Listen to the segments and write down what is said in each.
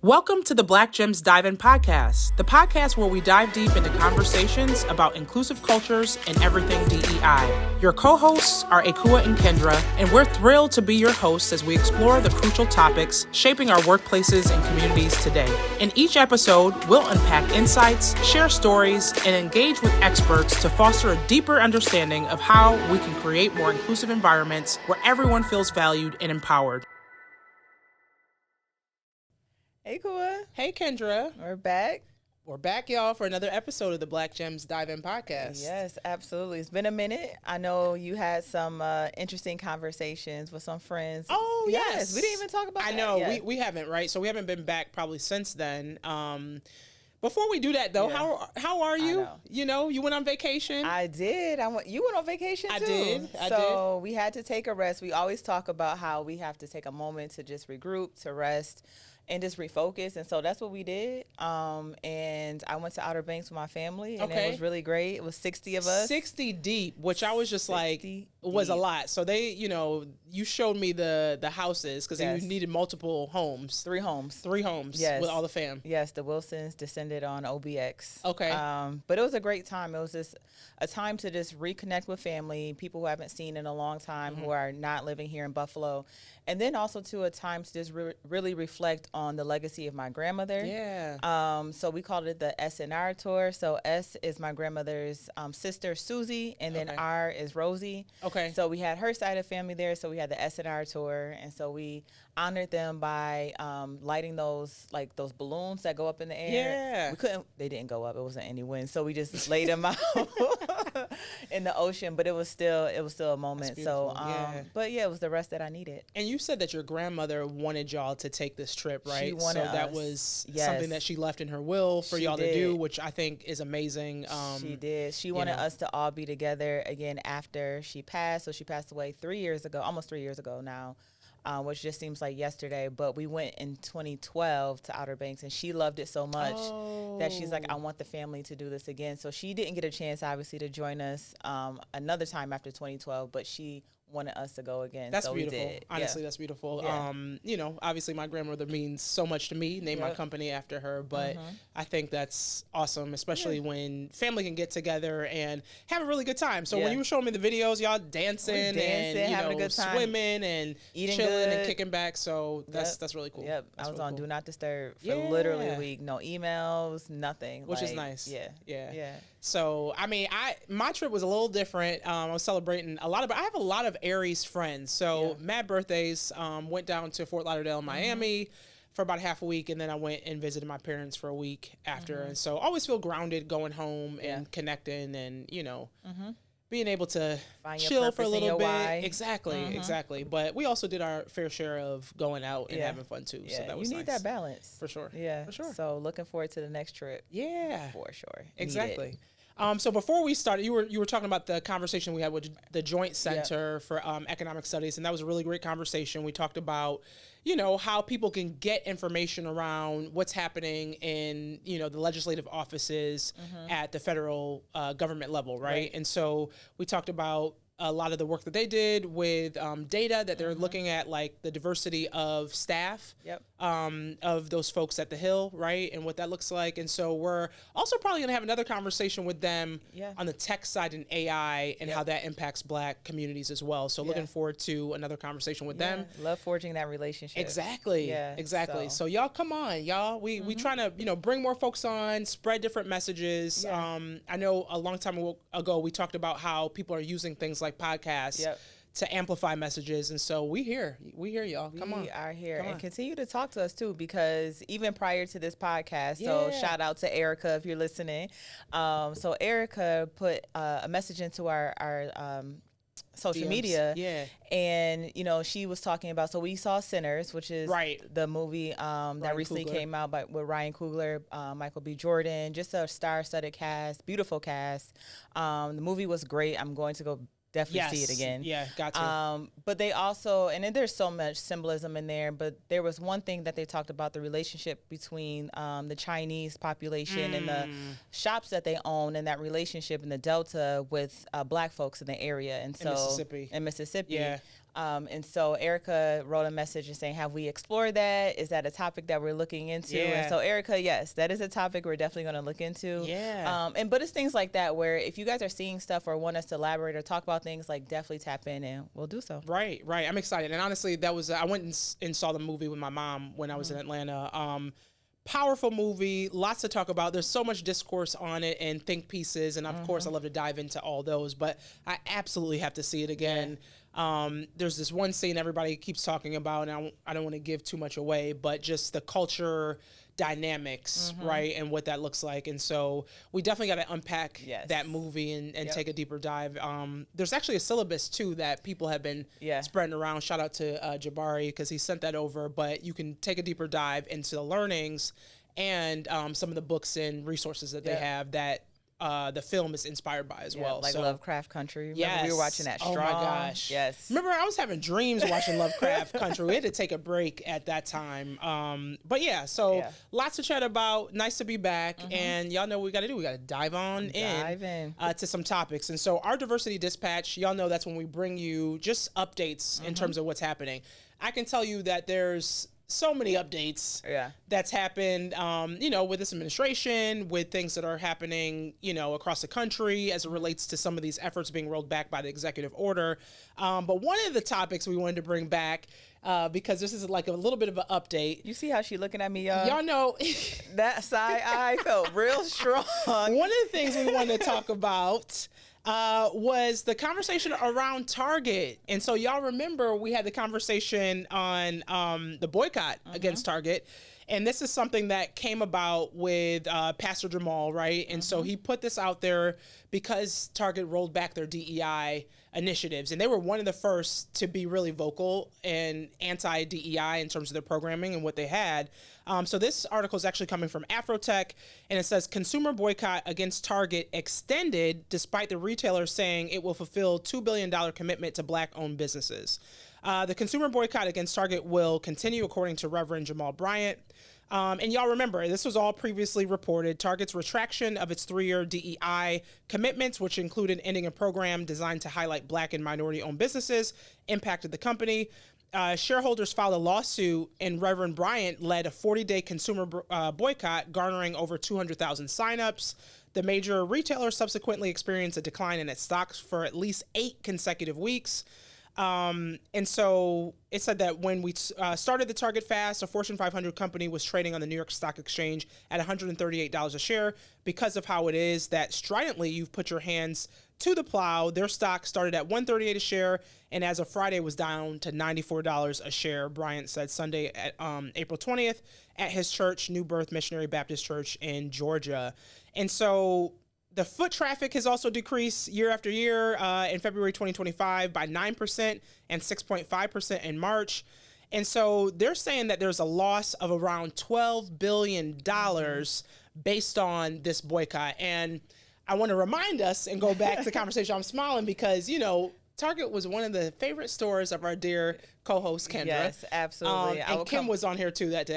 Welcome to the Black Gems Dive In Podcast, the podcast where we dive deep into conversations about inclusive cultures and everything DEI. Your co-hosts are Kua and Kendra, and we're thrilled to be your hosts as we explore the crucial topics shaping our workplaces and communities today. In each episode, we'll unpack insights, share stories, and engage with experts to foster a deeper understanding of how we can create more inclusive environments where everyone feels valued and empowered. Hey, Kua. Hey, Kendra. We're back. We're back, y'all, for another episode of the Black Gems Dive In Podcast. Yes, absolutely. It's been a minute. I know you had some interesting conversations with some friends. Oh, yes. We didn't even talk about that. I know. We haven't, right? So we haven't been back probably since then. Before we do that, though, how are you? You know, you went on vacation. I did. You went on vacation, too. I did. So we had to take a rest. We always talk about how we have to take a moment to just regroup, to rest, and just refocus. And so that's what we did. And I went to Outer Banks with my family, and it was really great. It was 60 of us. 60 deep, which I was just like, was a lot. So they, you showed me the houses because you needed multiple homes. 3 homes. 3 homes with all the fam. Yes, the Wilsons descended on OBX. Okay. But it was a great time. It was just a time to just reconnect with family, people who I haven't seen in a long time, who are not living here in Buffalo. And then also to a time to just really reflect on the legacy of my grandmother. Yeah. So we called it the S&R tour. So S is my grandmother's sister, Susie, and then R is Rosie. Okay. So we had her side of family there. So we had the S&R tour. And so we honored them by lighting those balloons that go up in the air. Yeah. They didn't go up. It wasn't any wind. So we just laid them out in the ocean, but it was still a moment. So, but yeah, it was the rest that I needed. And you said that your grandmother wanted y'all to take this trip, right? She wanted that was something that she left in her will for y'all to do, which I think is amazing. She did. She wanted us to all be together again after she passed. So she passed away 3 years ago, almost 3 years ago now. Which just seems like yesterday, but we went in 2012 to Outer Banks, and she loved it so much that she's like, I want the family to do this again. So she didn't get a chance, obviously, to join us another time after 2012, but she wanted us to go again. That's so beautiful. We did. Honestly, that's beautiful. Yeah. Obviously my grandmother means so much to me, named my company after her, but I think that's awesome, especially when family can get together and have a really good time. So when you were showing me the videos, y'all dancing and having a good time, swimming and eating chilling good, and kicking back. So that's really cool. Yep. That's I was really on cool. Do Not Disturb for literally a week. No emails, nothing. Which is nice. Yeah. So, I mean, my trip was a little different. I was celebrating I have a lot of Aries friends. So mad birthdays, went down to Fort Lauderdale, Miami for about half a week. And then I went and visited my parents for a week after. And so always feel grounded going home and connecting and, being able to chill for a little bit. Why. Exactly. But we also did our fair share of going out and having fun too. Yeah. So that was You need nice. that balance. For sure. Yeah. For sure. So looking forward to the next trip. Yeah. For sure. Exactly. So before we started, you were talking about the conversation we had with the Joint Center for Economic Studies, and that was a really great conversation. We talked about, how people can get information around what's happening in, the legislative offices at the federal government level, right? And so we talked about a lot of the work that they did with data that they're looking at, like the diversity of staff of those folks at the Hill, right? And what that looks like. And so we're also probably going to have another conversation with them on the tech side and AI and how that impacts Black communities as well. So looking forward to another conversation with them. Love forging that relationship. Exactly. Yeah. Exactly. So y'all come on, y'all. We trying to, bring more folks on, spread different messages. Yeah. I know a long time ago we talked about how people are using things like podcasts to amplify messages, and so we here y'all. Come on. We are here. And continue to talk to us too, because even prior to this podcast, so shout out to Erica if you're listening. So Erica put a message into our social DMs. media, and she was talking about, so we saw Sinners, which is the movie that recently came out with Ryan Coogler, Michael B. Jordan, just a star-studded cast, beautiful cast. The movie was great. I'm going to go definitely see it again. Yeah, got to. But they also, and then there's so much symbolism in there, but there was one thing that they talked about, the relationship between the Chinese population and the shops that they own, and that relationship in the Delta with Black folks in the area. And so in Mississippi. Yeah. And so Erica wrote a message and saying, have we explored that? Is that a topic that we're looking into? Yeah. And so Erica, yes, that is a topic we're definitely going to look into. Yeah. But it's things like that where if you guys are seeing stuff or want us to elaborate or talk about things, like definitely tap in and we'll do so. Right. I'm excited. And honestly, that was, I went and saw the movie with my mom when I was in Atlanta. Powerful movie, lots to talk about. There's so much discourse on it and think pieces. And of course, I love to dive into all those, but I absolutely have to see it again. There's this one scene everybody keeps talking about, and I don't want to give too much away, but just the culture dynamics, right, and what that looks like. And so we definitely got to unpack that movie and take a deeper dive. There's actually a syllabus too that people have been spreading around. Shout out to Jabari because he sent that over, but you can take a deeper dive into the learnings and some of the books and resources that they have that the film is inspired by as well. Like so, Lovecraft Country. Remember we were watching that Strong. Oh my gosh. Yes. Remember I was having dreams watching Lovecraft Country. We had to take a break at that time. But yeah, so lots to chat about. Nice to be back. And y'all know what we got to do. We got to dive in to some topics. And so our Diversity Dispatch, y'all know that's when we bring you just updates in terms of what's happening. I can tell you that there's so many updates that's happened, with this administration, with things that are happening, across the country as it relates to some of these efforts being rolled back by the executive order. But one of the topics we wanted to bring back, because this is like a little bit of an update. You see how she looking at me, y'all? Y'all know. That side eye felt real strong. One of the things we wanted to talk about was the conversation around Target. And so y'all remember we had the conversation on the boycott against Target. And this is something that came about with Pastor Jamal, right? And so he put this out there because Target rolled back their DEI initiatives. And they were one of the first to be really vocal and anti-DEI in terms of their programming and what they had. So this article is actually coming from Afrotech, and it says, consumer boycott against Target extended despite the retailer saying it will fulfill $2 billion commitment to Black-owned businesses. The consumer boycott against Target will continue, according to Reverend Jamal Bryant. And y'all remember, this was all previously reported. Target's retraction of its 3-year DEI commitments, which included ending a program designed to highlight Black and minority-owned businesses, impacted the company. Shareholders filed a lawsuit, and Reverend Bryant led a 40-day consumer boycott, garnering over 200,000 signups. The major retailer subsequently experienced a decline in its stocks for at least 8 consecutive weeks. And so it said that when we started the Target Fast, a Fortune 500 company was trading on the New York Stock Exchange at $138 a share. Because of how it is that stridently you've put your hands to the plow, their stock started at $138 a share, and as of Friday was down to $94 a share, Bryant said Sunday at April 20th at his church, New Birth Missionary Baptist Church in Georgia. And so the foot traffic has also decreased year after year in February 2025 by 9% and 6.5% in March. And so they're saying that there's a loss of around $12 billion based on this boycott. And I want to remind us and go back to the conversation. I'm smiling because, Target was one of the favorite stores of our dear co-host Kendra. Yes, absolutely. And Kim was on here too that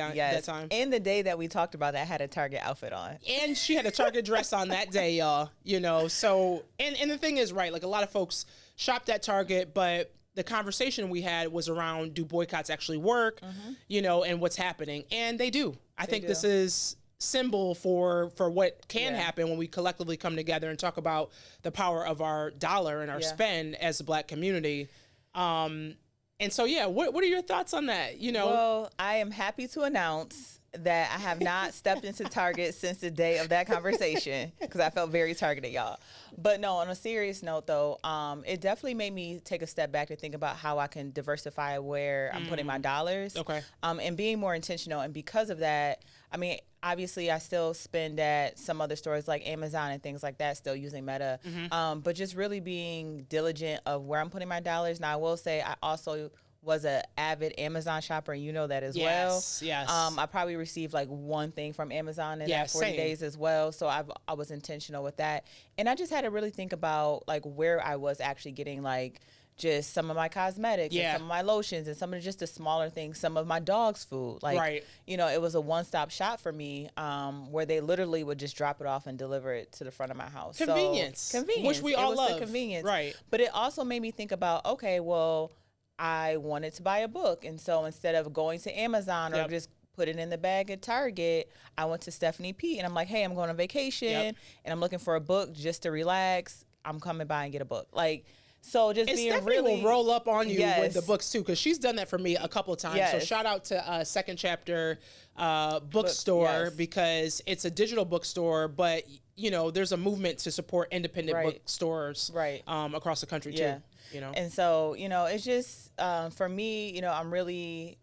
time. And the day that we talked about that, had a Target outfit on. And she had a Target dress on that day, y'all. So, and the thing is, right, like a lot of folks shopped at Target, but the conversation we had was around, do boycotts actually work, and what's happening. And they do. I think this is symbol for what can happen when we collectively come together and talk about the power of our dollar and our spend as a Black community. And so, what are your thoughts on that? Well, I am happy to announce that I have not stepped into Target since the day of that conversation because I felt very targeted, y'all. But no, on a serious note, though, it definitely made me take a step back to think about how I can diversify where I'm putting my dollars. Okay. And being more intentional. And because of that, I mean, obviously, I still spend at some other stores like Amazon and things like that, still using Meta. But just really being diligent of where I'm putting my dollars. Now, I will say I also was an avid Amazon shopper, and you know that as well. Yes. I probably received like one thing from Amazon in that 40 days as well. So I was intentional with that. And I just had to really think about like where I was actually getting like just some of my cosmetics and some of my lotions and some of just the smaller things, some of my dog's food. Like, it was a one-stop shop for me where they literally would just drop it off and deliver it to the front of my house. Convenience. So, convenience. Which we all love. The convenience. Right. But it also made me think about, okay, well, I wanted to buy a book. And so instead of going to Amazon or just put it in the bag at Target, I went to Stephanie P. and I'm like, hey, I'm going on vacation and I'm looking for a book just to relax. I'm coming by and get a book. Like, so just and being Stephanie really will roll up on you with the books too, because she's done that for me a couple of times. So shout out to Second Chapter Bookstore, because it's a digital bookstore, but you know there's a movement to support independent bookstores across the country too. You know, and so you know it's just for me, you know, I'm really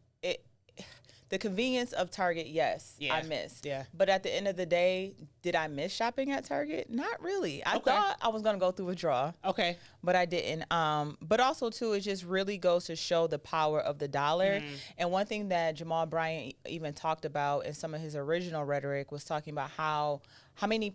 the convenience of Target, yes, I missed. Yeah. But at the end of the day, did I miss shopping at Target? Not really. I thought I was going to go through withdrawal. Okay. But I didn't. But also, too, it just really goes to show the power of the dollar. And one thing that Jamal Bryant even talked about in some of his original rhetoric was talking about how many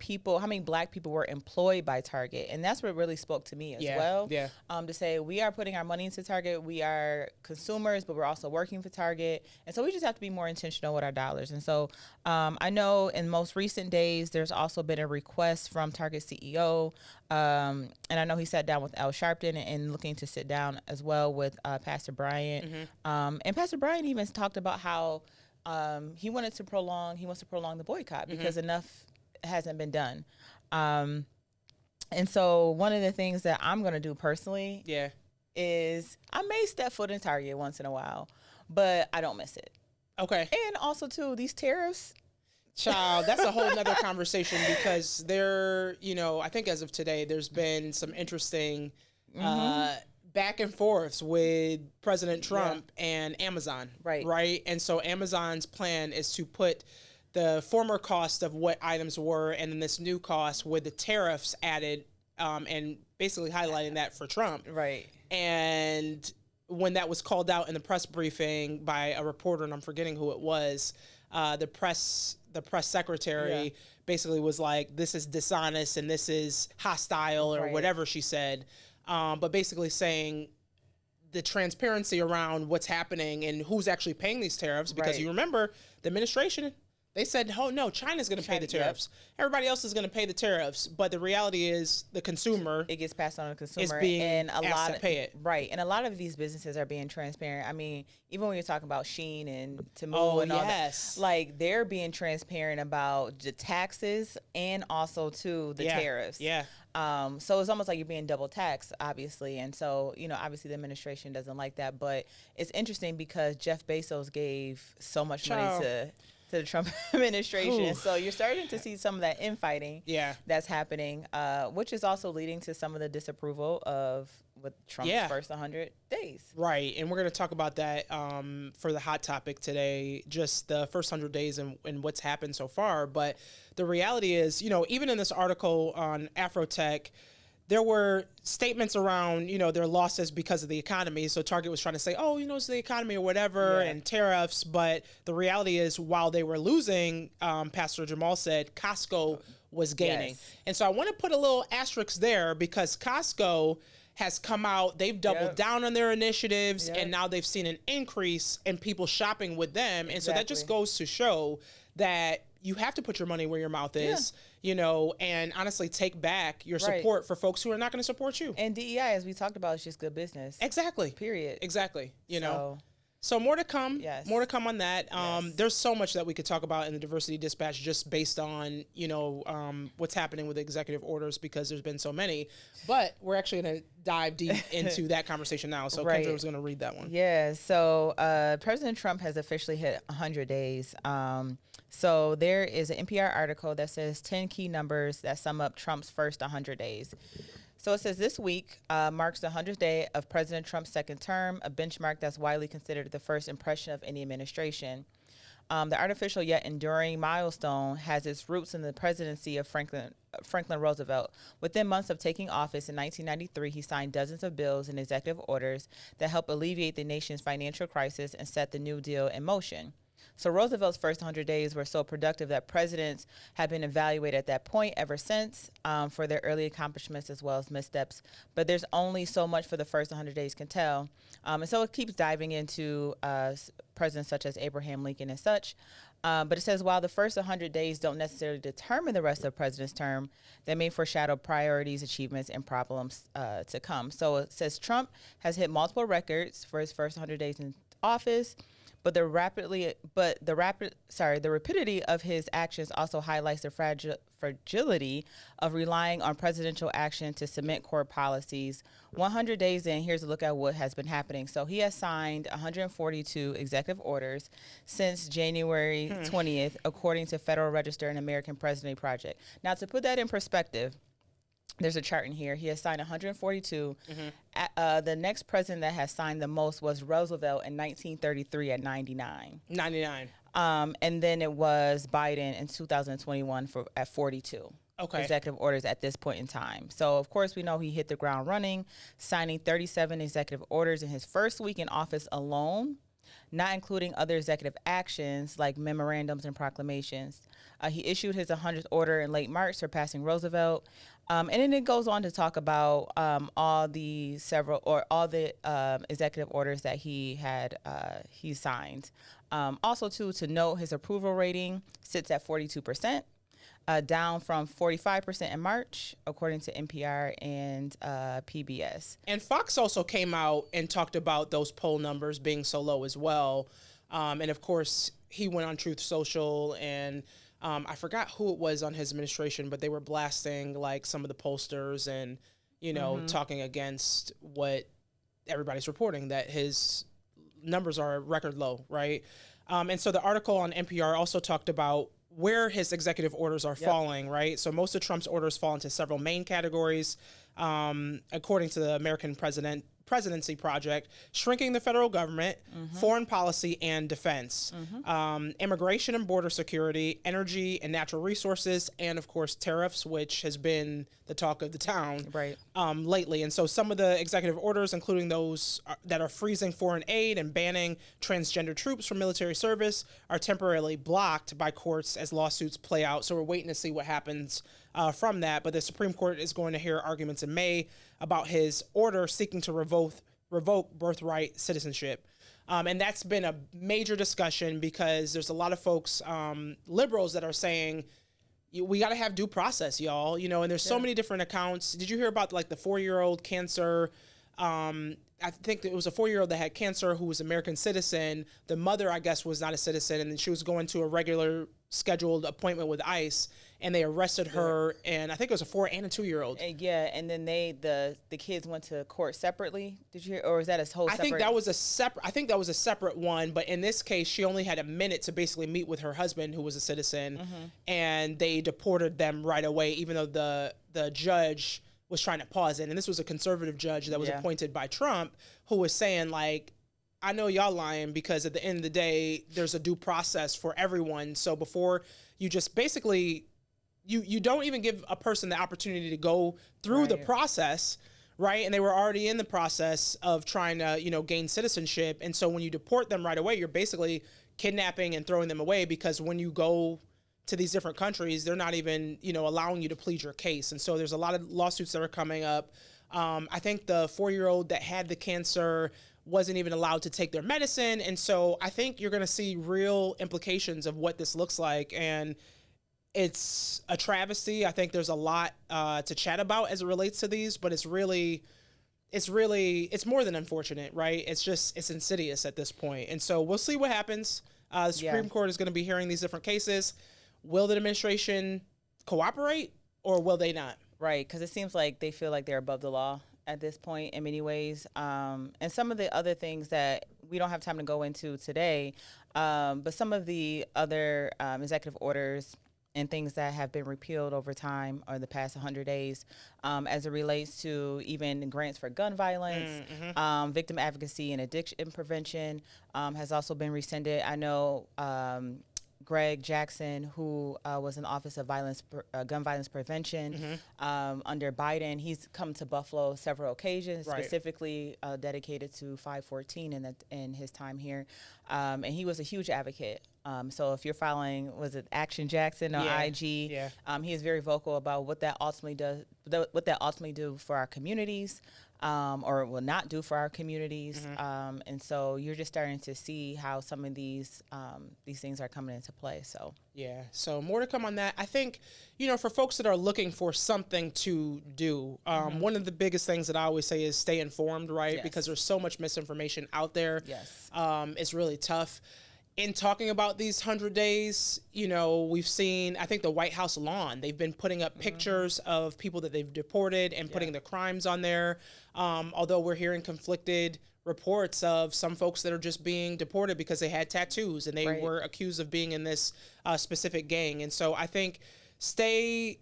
Black people were employed by Target. And that's what really spoke to me as well. Yeah. To say we are putting our money into Target. We are consumers, but we're also working for Target. And so we just have to be more intentional with our dollars. And so I know in most recent days, there's also been a request from Target CEO. And I know he sat down with Al Sharpton and looking to sit down as well with Pastor Bryant. And Pastor Bryant even talked about how he wants to prolong the boycott because enough hasn't been done. And so one of the things that I'm going to do personally is I may step foot in Target once in a while, but I don't miss it. Okay. And also, too, these tariffs. Child, that's a whole nother conversation because I think as of today, there's been some interesting back and forths with President Trump and Amazon. Right. And so Amazon's plan is to put the former cost of what items were and then this new cost with the tariffs added and basically highlighting that for Trump. Right. And when that was called out in the press briefing by a reporter, and I'm forgetting who it was, the press secretary basically was like, this is dishonest and this is hostile or whatever she said. But basically saying the transparency around what's happening and who's actually paying these tariffs, because you remember the administration, they said, oh, no, China's going to pay the tariffs. Everybody else is going to pay the tariffs. But the reality is the consumer. It gets passed on to the consumer. Is being asked to pay it. Right. And a lot of these businesses are being transparent. I mean, even when you're talking about Shein and Temu and all that, like they're being transparent about the taxes and also, too, the tariffs. Yeah. So it's almost like you're being double taxed, obviously. And so, obviously the administration doesn't like that. But it's interesting because Jeff Bezos gave so much money to the Trump administration. Ooh. So you're starting to see some of that infighting that's happening, which is also leading to some of the disapproval with Trump's first 100 days. Right. And we're going to talk about that for the hot topic today, just the first 100 days and what's happened so far. But the reality is, even in this article on Afrotech, there were statements around, their losses because of the economy. So Target was trying to say, oh, it's the economy or whatever and tariffs. But the reality is while they were losing, Pastor Jamal said Costco was gaining. Yes. And so I want to put a little asterisk there because Costco has come out. They've doubled down on their initiatives and now they've seen an increase in people shopping with them. And so that just goes to show that you have to put your money where your mouth is, and honestly take back your support for folks who are not going to support you. And DEI, as we talked about, is just good business. Exactly. Period. Exactly. So more to come. Yes. More to come on that. There's so much that we could talk about in the Diversity Dispatch just based on, what's happening with the executive orders because there's been so many. But we're actually going to dive deep into that conversation now. So Kendra was going to read that one. Yeah. So President Trump has officially hit 100 days. So there is an NPR article that says 10 key numbers that sum up Trump's first 100 days. So it says this week marks the 100th day of President Trump's second term, a benchmark that's widely considered the first impression of any administration. The artificial yet enduring milestone has its roots in the presidency of Franklin Roosevelt. Within months of taking office in 1993, he signed dozens of bills and executive orders that helped alleviate the nation's financial crisis and set the New Deal in motion. So Roosevelt's first 100 days were so productive that presidents have been evaluated at that point ever since for their early accomplishments as well as missteps. But there's only so much for the first 100 days can tell. And so it keeps diving into presidents such as Abraham Lincoln and such. But it says while the first 100 days don't necessarily determine the rest of the president's term, they may foreshadow priorities, achievements, and problems to come. So it says Trump has hit multiple records for his first 100 days in office, but the rapidity of his actions also highlights the fragility of relying on presidential action to cement core policies. 100 days in, here's a look at what has been happening. So he has signed 142 executive orders since January 20th, according to Federal Register and American Presidency Project. Now, to put that in perspective, there's a chart in here. He has signed 142. The next president that has signed the most was Roosevelt in 1933 at 99. 99. And then it was Biden in 2021 at 42. Okay. Executive orders at this point in time. So, of course, we know he hit the ground running, signing 37 executive orders in his first week in office alone, not including other executive actions like memorandums and proclamations. He issued his 100th order in late March, surpassing Roosevelt. And then it goes on to talk about all the executive orders that he signed. Also, too, to note, his approval rating sits at 42%. Down from 45% in March, according to NPR and PBS. And Fox also came out and talked about those poll numbers being so low as well. And of course, he went on Truth Social, and I forgot who it was on his administration, but they were blasting like some of the pollsters and, talking against what everybody's reporting, that his numbers are record low, right? And so the article on NPR also talked about where his executive orders are falling, right? So most of Trump's orders fall into several main categories, according to the American Presidency Project: shrinking the federal government, foreign policy and defense, immigration and border security, energy and natural resources, and of course tariffs, which has been the talk of the town lately. And so some of the executive orders, including those that are freezing foreign aid and banning transgender troops from military service, are temporarily blocked by courts as lawsuits play out. So we're waiting to see what happens from that. But the Supreme Court is going to hear arguments in May about his order seeking to revoke birthright citizenship. And that's been a major discussion because there's a lot of folks, liberals, that are saying, we got to have due process, y'all. And there's so many different accounts. Did you hear about like the 4-year-old cancer? I think it was a 4-year-old that had cancer who was an American citizen. The mother, I guess, was not a citizen, and she was going to a regular scheduled appointment with ICE, and they arrested her, and I think it was a 4 and a 2-year-old. Yeah, and then the kids went to court separately. Did you hear, or is that a whole separate? I think that was a separate one, but in this case, she only had a minute to basically meet with her husband, who was a citizen, and they deported them right away, even though the judge was trying to pause it. And this was a conservative judge that was appointed by Trump, who was saying, like, I know y'all lying, because at the end of the day, there's a due process for everyone. So before you just basically, you don't even give a person the opportunity to go through the process, right? And they were already in the process of trying to, gain citizenship. And so when you deport them right away, you're basically kidnapping and throwing them away, because when you go to these different countries, they're not even, allowing you to plead your case. And so there's a lot of lawsuits that are coming up. I think the 4-year-old that had the cancer wasn't even allowed to take their medicine. And so I think you're going to see real implications of what this looks like. And it's a travesty. I think there's a lot to chat about as it relates to these, but it's more than unfortunate, right? It's insidious at this point. And so we'll see what happens. The Supreme Court is going to be hearing these different cases. Will the administration cooperate, or will they not? Right, because it seems like they feel like they're above the law at this point in many ways. And some of the other things that we don't have time to go into today, but some of the other executive orders and things that have been repealed over time or the past 100 days as it relates to even grants for gun violence, victim advocacy and addiction prevention has also been rescinded. I know Greg Jackson, who was in the Office of Gun Violence Prevention under Biden, he's come to Buffalo several occasions, specifically dedicated to 514 in his time here. And he was a huge advocate So if you're following, was it Action Jackson on IG? Yeah. He is very vocal about what that ultimately does, what that ultimately do for our communities, or will not do for our communities. And so you're just starting to see how some of these things are coming into play. So yeah, so more to come on that. I think, for folks that are looking for something to do, one of the biggest things that I always say is stay informed, right? Yes. Because there's so much misinformation out there. Yes. It's really tough. In talking about these 100 days, we've seen, I think the White House lawn, they've been putting up pictures of people that they've deported and putting the crimes on there. Although we're hearing conflicted reports of some folks that are just being deported because they had tattoos and they were accused of being in this specific gang. And so I think stay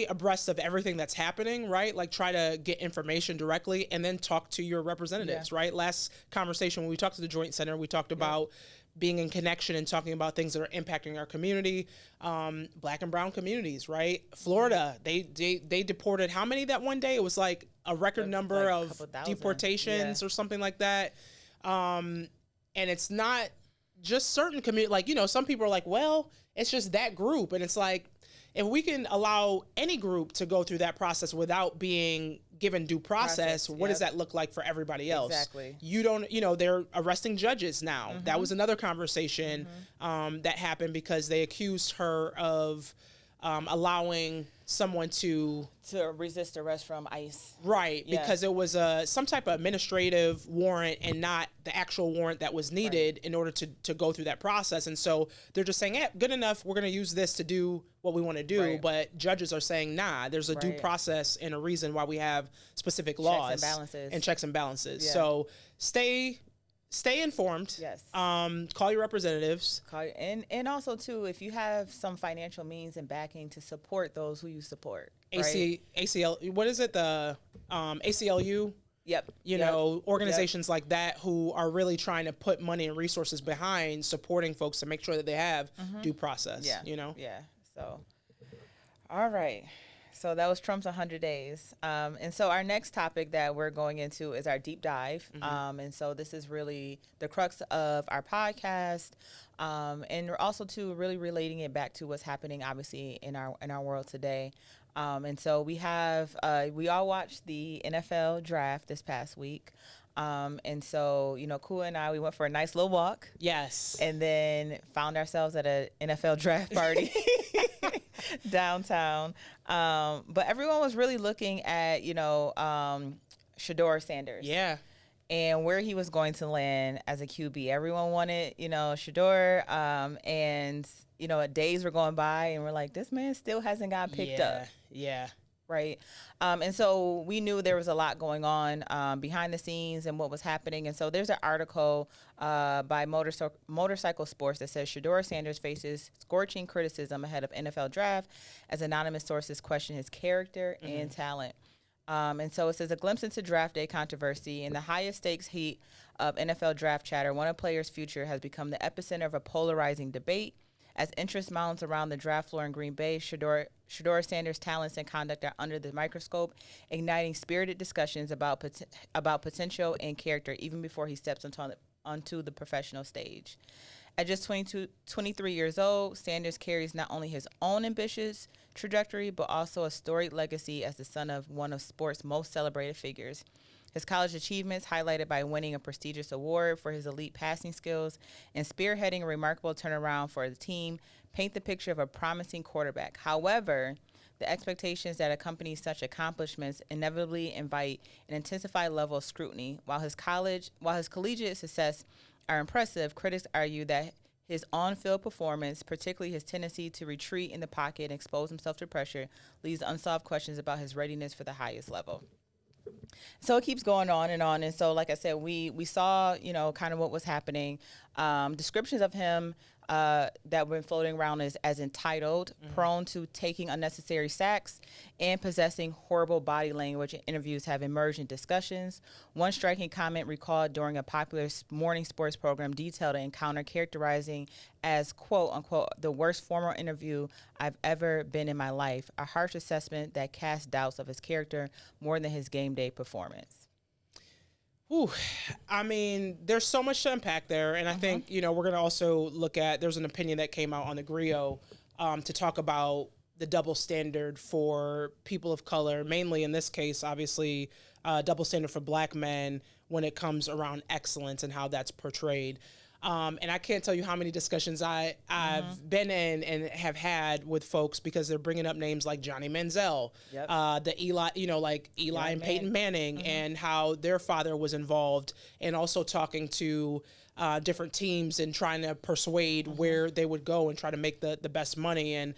abreast of everything that's happening, right? Like try to get information directly and then talk to your representatives, right? Last conversation when we talked to the Joint Center, we talked about being in connection and talking about things that are impacting our community, Black and brown communities, right? Florida, they deported how many that one day? It was like a record number of deportations or something like that. And it's not just certain community, like, some people are like, well, it's just that group. And it's like, if we can allow any group to go through that process without being given due process, what does that look like for everybody else? Exactly. You don't, they're arresting judges now. That was another conversation that happened because they accused her of allowing someone to resist arrest from ICE. Right, because it was some type of administrative warrant and not the actual warrant that was needed in order to go through that process. And so they're just saying, good enough, we're going to use this to do what we want to do. But judges are saying, nah, there's a due process and a reason why we have specific laws and checks and balances. Yeah. So stay informed. Yes. Call your representatives. And also too, if you have some financial means and backing to support those who you support. ACL. What is it? The ACLU. Yep. Organizations like that who are really trying to put money and resources behind supporting folks to make sure that they have due process. Yeah. So, all right. So that was Trump's 100 days. And so our next topic that we're going into is our deep dive. And so this is really the crux of our podcast. And we're also too really relating it back to what's happening obviously in our world today. And so we all watched the NFL draft this past week. And so, Kua and I, we went for a nice little walk. Yes. And then found ourselves at an NFL draft party downtown. But everyone was really looking at, Shedeur Sanders. Yeah. And where he was going to land as a QB. Everyone wanted, Shedeur. And, days were going by and we're like, this man still hasn't got picked up. Yeah. Right. And so we knew there was a lot going on behind the scenes and what was happening. And so there's an article by Motorcycle Sports that says Shedeur Sanders faces scorching criticism ahead of NFL draft as anonymous sources question his character and talent. And so it says a glimpse into draft day controversy. In the highest stakes heat of NFL draft chatter, one of players' future has become the epicenter of a polarizing debate. As interest mounts around the draft floor in Green Bay, Shedeur Sanders' talents and conduct are under the microscope, igniting spirited discussions about potential and character even before he steps onto the professional stage. At just 23 years old, Sanders carries not only his own ambitious trajectory, but also a storied legacy as the son of one of sports' most celebrated figures. His college achievements, highlighted by winning a prestigious award for his elite passing skills and spearheading a remarkable turnaround for the team, paint the picture of a promising quarterback. However, the expectations that accompany such accomplishments inevitably invite an intensified level of scrutiny. While his collegiate success are impressive, critics argue that his on-field performance, particularly his tendency to retreat in the pocket and expose himself to pressure, leaves unsolved questions about his readiness for the highest level. So it keeps going on. And so, like I said, we saw, kind of what was happening. Descriptions of him that were floating around as entitled, prone to taking unnecessary sacks, and possessing horrible body language in interviews have emerged in discussions. One striking comment recalled during a popular morning sports program detailed an encounter characterizing as, quote, unquote, the worst formal interview I've ever been in my life, a harsh assessment that casts doubts of his character more than his game day performance. Whew. I mean, there's so much to unpack there. And I think, we're going to also look at, there's an opinion that came out on the Griot to talk about the double standard for people of color, mainly in this case, obviously, double standard for Black men when it comes around excellence and how that's portrayed. And I can't tell you how many discussions I've been in and have had with folks because they're bringing up names like Johnny Manziel, the Eli, like Eli and Peyton Manning, and how their father was involved, and also talking to different teams and trying to persuade where they would go and try to make the best money. And,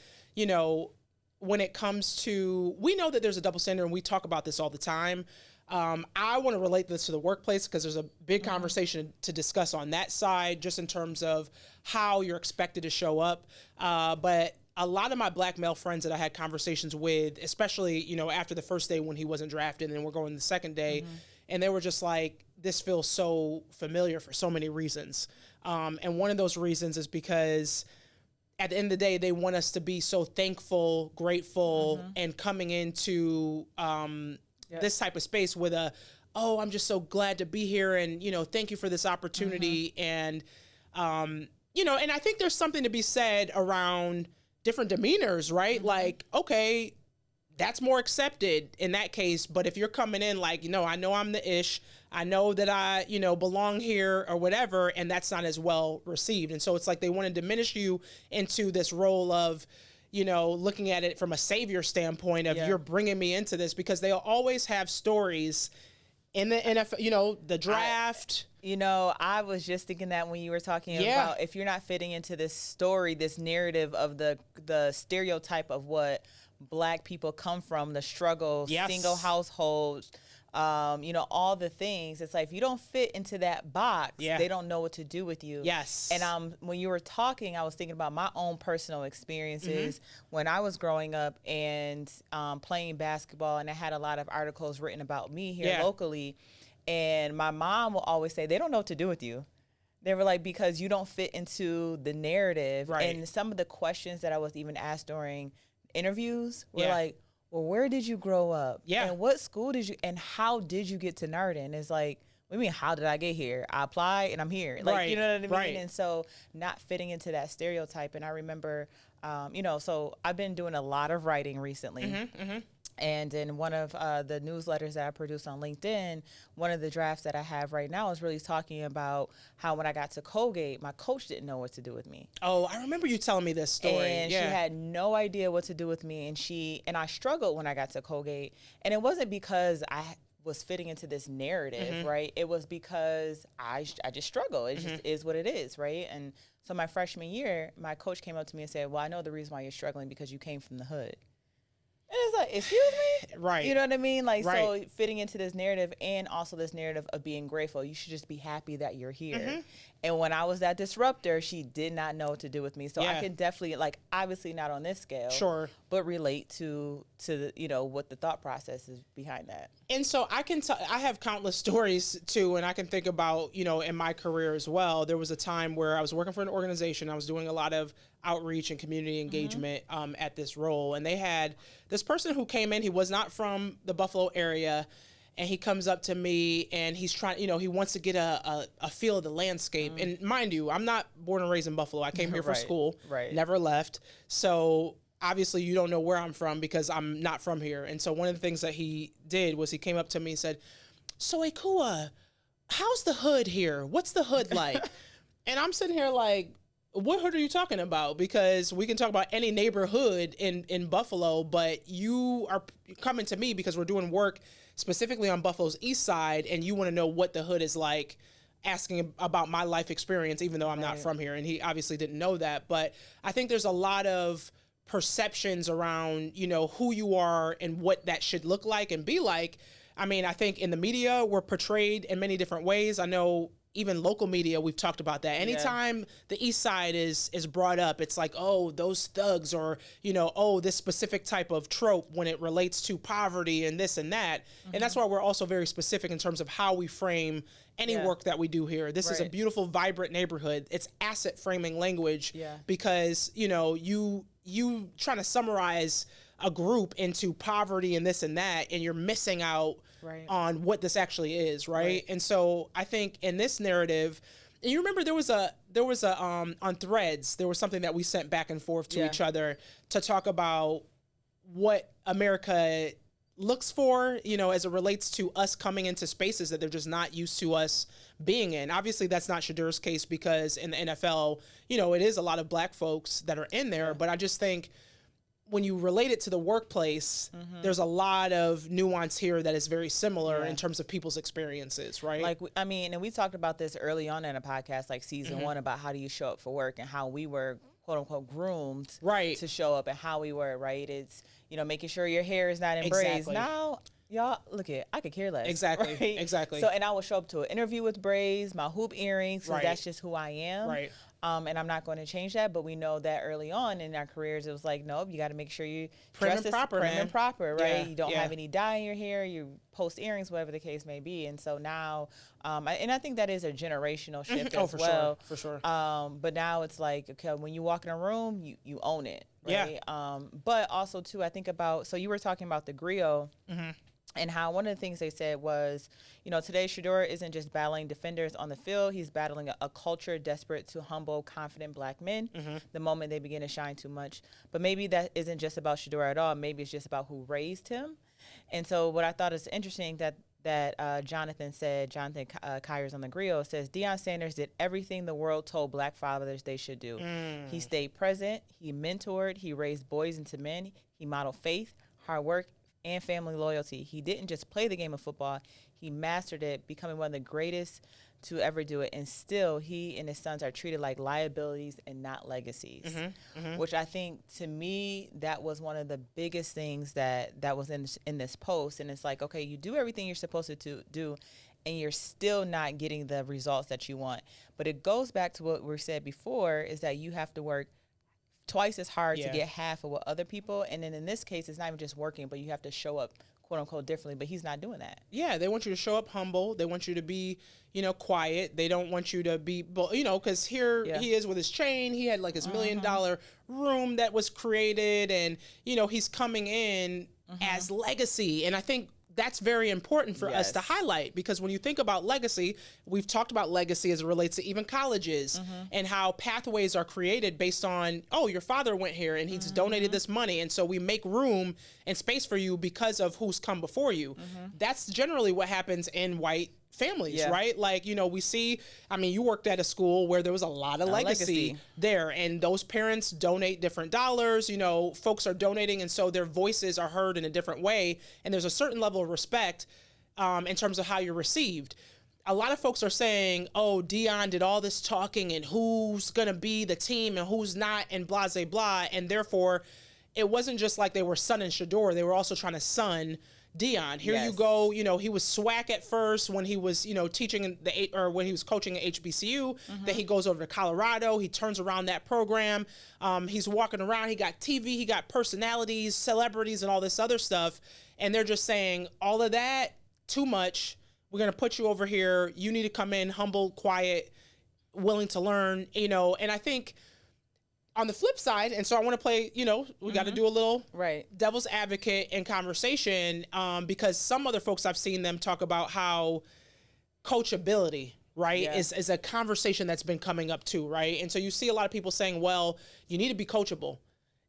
when it comes to, we know that there's a double standard and we talk about this all the time. I want to relate this to the workplace because there's a big conversation to discuss on that side, just in terms of how you're expected to show up. But a lot of my Black male friends that I had conversations with, especially, after the first day when he wasn't drafted and then we're going the second day, and they were just like, this feels so familiar for so many reasons. And one of those reasons is because at the end of the day, they want us to be so thankful, grateful, and coming into this type of space with I'm just so glad to be here, and thank you for this opportunity, and and I think there's something to be said around different demeanors, right? Like, okay, that's more accepted in that case, but if you're coming in like, I know I'm the ish, I know that I belong here or whatever, and that's not as well received, and so it's like they want to diminish you into this role of looking at it from a savior standpoint of you're bringing me into this, because they'll always have stories in the NFL, the draft. I was just thinking that when you were talking about if you're not fitting into this story, this narrative of the stereotype of what Black people come from, the struggle, single households, all the things. It's like, if you don't fit into that box, they don't know what to do with you. Yes. And when you were talking, I was thinking about my own personal experiences when I was growing up and playing basketball, and I had a lot of articles written about me here locally. And my mom will always say, they don't know what to do with you. They were like, because you don't fit into the narrative. Right. And some of the questions that I was even asked during interviews were like, well, where did you grow up? Yeah. And what school did you, and how did you get to Narden? It's like, what do you mean, how did I get here? I applied and I'm here. Like, you know what I mean? Right. And so not fitting into that stereotype. And I remember, so I've been doing a lot of writing recently. And in one of the newsletters that I produce on LinkedIn, one of the drafts that I have right now is really talking about how when I got to Colgate, my coach didn't know what to do with me. Oh, I remember you telling me this story. And she had no idea what to do with me. And I struggled when I got to Colgate. And it wasn't because I was fitting into this narrative, right? It was because I just struggle. It just is what it is, right? And so my freshman year, my coach came up to me and said, well, I know the reason why you're struggling because you came from the hood. And it's like, excuse me? Right. You know what I mean? Like, so fitting into this narrative, and also this narrative of being grateful. You should just be happy that you're here. And when I was that disruptor, she did not know what to do with me. So I can definitely, like, obviously not on this scale, but relate to the, what the thought process is behind that. And so I have countless stories too, and I can think about, in my career as well. There was a time where I was working for an organization. I was doing a lot of outreach and community engagement at this role. And they had this person who came in. He was not from the Buffalo area. And he comes up to me and he's trying, he wants to get a feel of the landscape. And mind you, I'm not born and raised in Buffalo. I came here for school, never left. So obviously you don't know where I'm from because I'm not from here. And so one of the things that he did was he came up to me and said, so Kua, how's the hood here? What's the hood like? And I'm sitting here like, what hood are you talking about? Because we can talk about any neighborhood in Buffalo, but you are coming to me because we're doing work specifically on Buffalo's east side, and you want to know what the hood is like, asking about my life experience, even though I'm not from here. And he obviously didn't know that. But I think there's a lot of perceptions around, who you are and what that should look like and be like. I mean, I think in the media, we're portrayed in many different ways. I know even local media, we've talked about that. Anytime the East Side is brought up, it's like, oh, those thugs, or, oh, this specific type of trope when it relates to poverty and this and that. And that's why we're also very specific in terms of how we frame any work that we do here. This is a beautiful, vibrant neighborhood. It's asset framing language because, you trying to summarize a group into poverty and this and that, and you're missing out on what this actually is, right? And so I think in this narrative, and you remember there was a on Threads, there was something that we sent back and forth to each other to talk about what America looks for, you know, as it relates to us coming into spaces that they're just not used to us being in. Obviously, that's not Shedeur's case because in the NFL, you know, it is a lot of black folks that are in there. But I just think when you relate it to the workplace, there's a lot of nuance here that is very similar in terms of people's experiences, right? Like, I mean, and we talked about this early on in a podcast, like season 1, about how do you show up for work and how we were, quote unquote, groomed to show up and how we were, right? It's, you know, making sure your hair is not in braids. Now, y'all, look at, I could care less. Exactly. Right? Exactly. So, and I will show up to an interview with braids, my hoop earrings, because that's just who I am. Right. And I'm not going to change that, but we know that early on in our careers, it was like, nope, you got to make sure you prim and proper, right? Yeah. You don't have any dye in your hair, you post earrings, whatever the case may be. And so now, and I think that is a generational shift as well. For sure. But now it's like, okay, when you walk in a room, you own it, right? But also too, I think about, so you were talking about the griot. And how one of the things they said was, you know, today Shedeur isn't just battling defenders on the field. He's battling a culture desperate to humble, confident black men the moment they begin to shine too much. But maybe that isn't just about Shedeur at all. Maybe it's just about who raised him. And so what I thought is interesting that Jonathan Kyers on the griot says, Deion Sanders did everything the world told black fathers they should do. He stayed present. He mentored. He raised boys into men. He modeled faith, hard work, and family loyalty. He didn't just play the game of football, he mastered it, becoming one of the greatest to ever do it. And still, he and his sons are treated like liabilities and not legacies, which I think, to me, that was one of the biggest things that was in this post. And it's like, okay, you do everything you're supposed to do, and you're still not getting the results that you want. But it goes back to what we said before, is that you have to work twice as hard to get half of what other people, and then in this case, it's not even just working, but you have to show up, quote unquote, differently, but he's not doing that. Yeah, they want you to show up humble. They want you to be, you know, quiet. They don't want you to be, you know, because here he is with his chain. He had like his $1 million room that was created, and, you know, he's coming in as legacy. And I think that's very important for us to highlight, because when you think about legacy, we've talked about legacy as it relates to even colleges and how pathways are created based on, oh, your father went here and he's donated this money, and so we make room and space for you because of who's come before you. That's generally what happens in white families, right? Like, you know, we see, I mean, you worked at a school where there was a lot of legacy there, and those parents donate different dollars, you know, folks are donating, and so their voices are heard in a different way, and there's a certain level of respect in terms of how you're received. A lot of folks are saying, oh, Deion did all this talking and who's going to be the team and who's not, and blah, blah, blah, and therefore it wasn't just like they were sunning Shedeur, they were also trying to sun Deion. Here you go, you know, he was SWAC at first when he was, you know, teaching when he was coaching at HBCU. Then he goes over to Colorado. He turns around that program. He's walking around. He got TV. He got personalities, celebrities, and all this other stuff. And they're just saying, all of that, too much. We're going to put you over here. You need to come in humble, quiet, willing to learn, you know. And I think on the flip side, and so I want to play, you know, we got to do a little devil's advocate and conversation, because some other folks, I've seen them talk about how coachability, is a conversation that's been coming up too, right? And so you see a lot of people saying, well, you need to be coachable.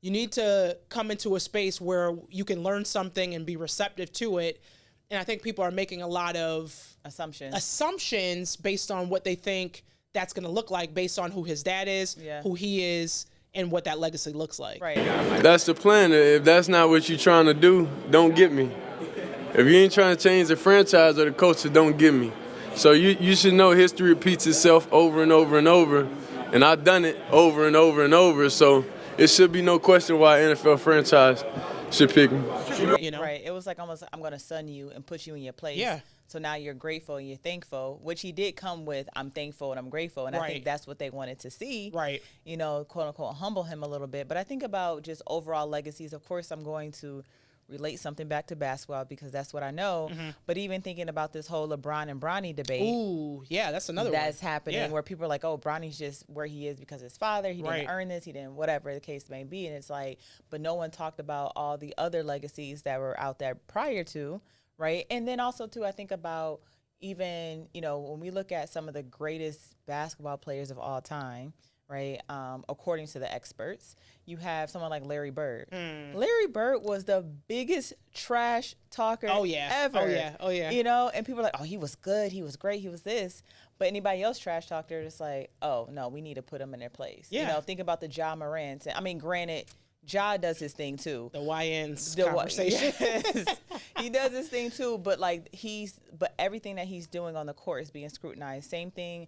You need to come into a space where you can learn something and be receptive to it. And I think people are making a lot of assumptions based on what they think that's going to look like, based on who his dad is, who he is, and what that legacy looks like. That's the plan. If that's not what you're trying to do, don't get me. If you ain't trying to change the franchise or the culture, don't get me. So you should know history repeats itself over and over and over, and I've done it over and over and over, so it should be no question why an NFL franchise should pick me. You know? Right. It was like almost, I'm going to sun you and put you in your place. Yeah. So now you're grateful and you're thankful, which he did come with, I'm thankful and I'm grateful. And I think that's what they wanted to see. Right. You know, quote unquote, humble him a little bit. But I think about just overall legacies. Of course, I'm going to relate something back to basketball because that's what I know. But even thinking about this whole LeBron and Bronny debate. Ooh, yeah, that's another one. That's happening where people are like, oh, Bronny's just where he is because of his father. He didn't earn this. He didn't, whatever the case may be. And it's like, but no one talked about all the other legacies that were out there prior to, right? And then also too, I think about even, you know, when we look at some of the greatest basketball players of all time, right? According to the experts, you have someone like Larry Bird. Larry Bird was the biggest trash talker ever. Oh yeah. You know, and people are like, oh, he was good, he was great, he was this. But anybody else trash talk, they're just like, oh no, we need to put them in their place. Yeah. You know, think about the Ja Morant. I mean, granted, Ja does his thing too. The YN's conversation. Yes. He does his thing too, but but everything that he's doing on the court is being scrutinized. Same thing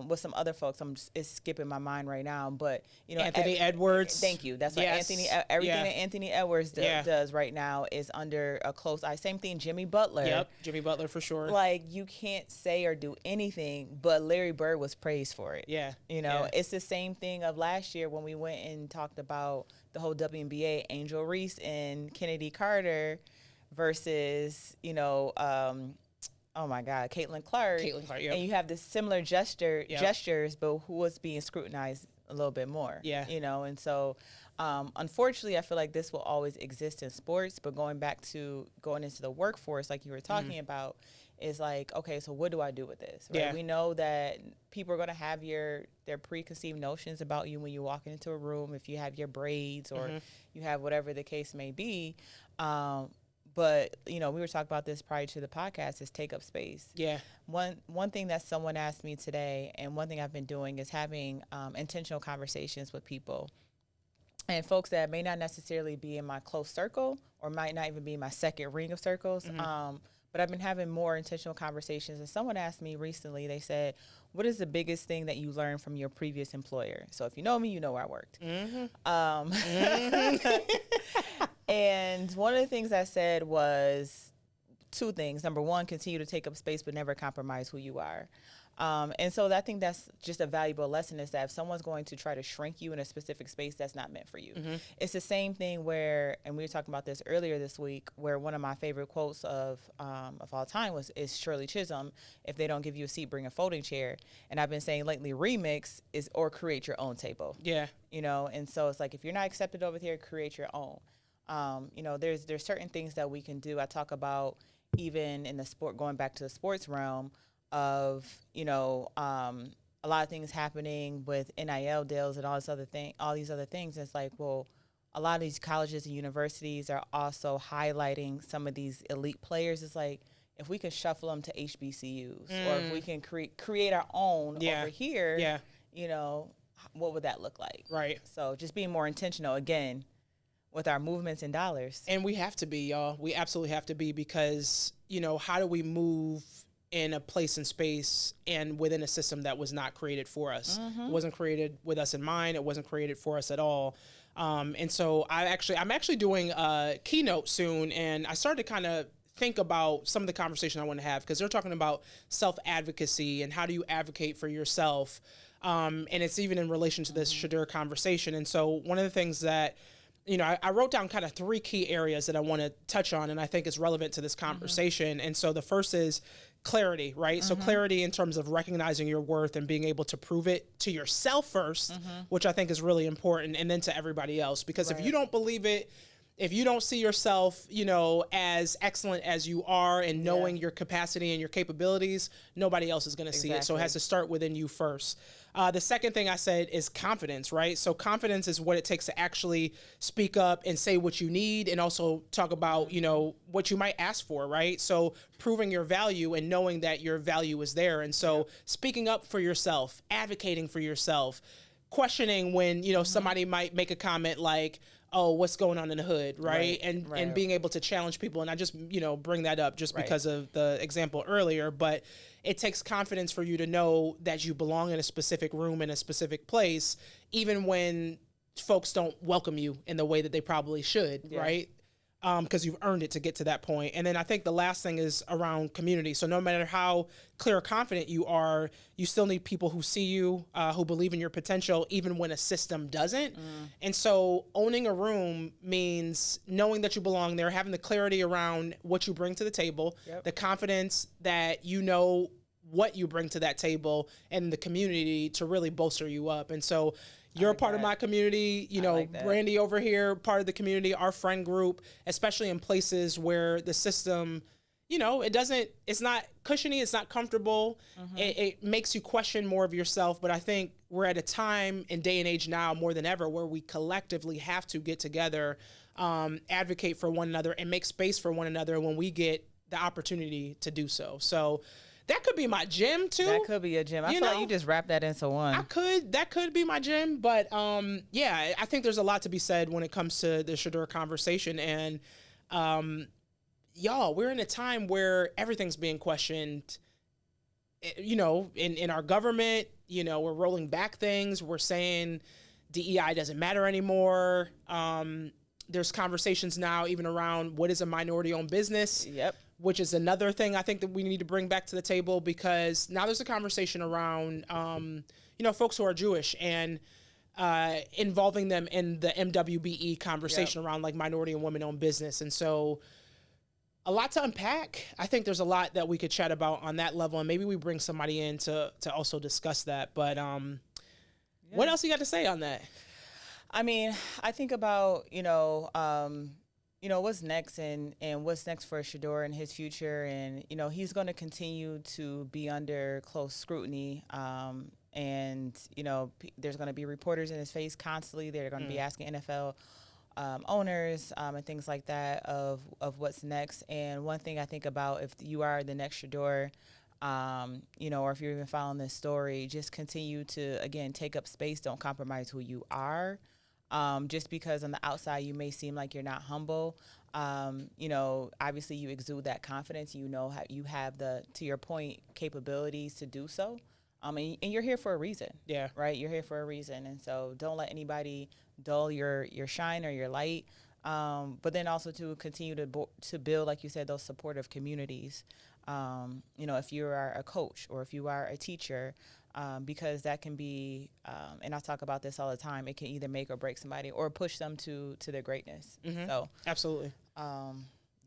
with some other folks. It's skipping my mind right now, but you know, Anthony Edwards. Thank you. That's what everything that Anthony Edwards does right now is under a close eye. Same thing, Jimmy Butler. Yep, Jimmy Butler for sure. Like, you can't say or do anything, but Larry Bird was praised for it. Yeah, you know, it's the same thing of last year when we went and talked about the whole WNBA, Angel Reese and Kennedy Carter versus, you know, oh my God, Caitlin Clark. Yep. And you have this similar gestures, but who was being scrutinized a little bit more. Yeah. You know, and so unfortunately, I feel like this will always exist in sports, but going into the workforce, like you were talking about, is like, okay, so what do I do with this? Right? Yeah. We know that people are going to have their preconceived notions about you when you walk into a room, if you have your braids or you have whatever the case may be. But, you know, we were talking about this prior to the podcast, is take up space. Yeah. One thing that someone asked me today, and one thing I've been doing, is having intentional conversations with people. And folks that may not necessarily be in my close circle or might not even be in my second ring of circles, but I've been having more intentional conversations. And someone asked me recently, they said, what is the biggest thing that you learned from your previous employer? So if you know me, you know where I worked. And one of the things I said was two things. Number one, continue to take up space, but never compromise who you are. And so I think that's just a valuable lesson, is that if someone's going to try to shrink you in a specific space, that's not meant for you. It's the same thing where, and we were talking about this earlier this week, where one of my favorite quotes of all time is Shirley Chisholm, if they don't give you a seat, bring a folding chair. And I've been saying lately, remix is, or create your own table. Yeah. You know, and so it's like, if you're not accepted over here, create your own. You know, there's certain things that we can do. I talk about even in the sport, going back to the sports realm, of, you know, a lot of things happening with NIL deals and all these other things. And it's like, well, a lot of these colleges and universities are also highlighting some of these elite players. It's like, if we can shuffle them to HBCUs or if we can create our own over here, you know, what would that look like? Right. So just being more intentional, again, with our movements and dollars. And we have to be, y'all. We absolutely have to be, because, you know, how do we move in a place and space and within a system that was not created for us? It wasn't created with us in mind. It wasn't created for us at all. And so I'm actually doing a keynote soon, and I started to kind of think about some of the conversation I want to have, because they're talking about self-advocacy and how do you advocate for yourself. And it's even in relation to this Shedeur conversation. And so one of the things that, you know, I wrote down kind of 3 key areas that I want to touch on, and I think is relevant to this conversation. And so the first is clarity, right? So clarity in terms of recognizing your worth and being able to prove it to yourself first, which I think is really important, and then to everybody else. Because if you don't believe it, if you don't see yourself, you know, as excellent as you are and knowing your capacity and your capabilities, nobody else is going to see it. So it has to start within you first. The second thing I said is confidence, right? So confidence is what it takes to actually speak up and say what you need, and also talk about, you know, what you might ask for, right? So proving your value and knowing that your value is there. And so speaking up for yourself, advocating for yourself, questioning when, you know, somebody might make a comment like, oh, what's going on in the hood, right? And being able to challenge people. And I just, you know, bring that up just because of the example earlier, but it takes confidence for you to know that you belong in a specific room, in a specific place, even when folks don't welcome you in the way that they probably should, right? Because you've earned it to get to that point. And then I think the last thing is around community. So no matter how clear or confident you are, you still need people who see you, who believe in your potential, even when a system doesn't. And so owning a room means knowing that you belong there, having the clarity around what you bring to the table, the confidence that you know what you bring to that table, and the community to really bolster you up. And so you're a part of my community, you know, Brandy over here, part of the community, our friend group, especially in places where the system it's not cushiony, it's not comfortable. It makes you question more of yourself. But I think we're at a time and day and age now more than ever where we collectively have to get together, advocate for one another, and make space for one another when we get the opportunity to do so. So that could be my gym too. That could be a gym. I feel like you just wrapped that into one. That could be my gym. But yeah, I think there's a lot to be said when it comes to the Shedeur conversation. And y'all, we're in a time where everything's being questioned, in our government. We're rolling back things. We're saying DEI doesn't matter anymore. There's conversations now even around what is a minority-owned business. Yep. Which is another thing I think that we need to bring back to the table, because now there's a conversation around, folks who are Jewish and involving them in the MWBE conversation around like minority and women-owned business. And so a lot to unpack. I think there's a lot that we could chat about on that level, and maybe we bring somebody in to also discuss that. But what else you got to say on that? I mean, I think about, what's next and what's next for Shedeur and his future. And, he's going to continue to be under close scrutiny. And, there's going to be reporters in his face constantly. They're going to be asking NFL owners and things like that of what's next. And one thing I think about, if you are the next Shedeur, or if you're even following this story, just continue to, again, take up space. Don't compromise who you are. Just because on the outside you may seem like you're not humble, obviously you exude that confidence. How you have the, to your point, capabilities to do so. And you're here for a reason. Yeah. Right. You're here for a reason. And so don't let anybody dull your shine or your light. But then also to continue to build, like you said, those supportive communities. If you are a coach or if you are a teacher, because that can be, and I talk about this all the time, it can either make or break somebody or push them to their greatness. So absolutely.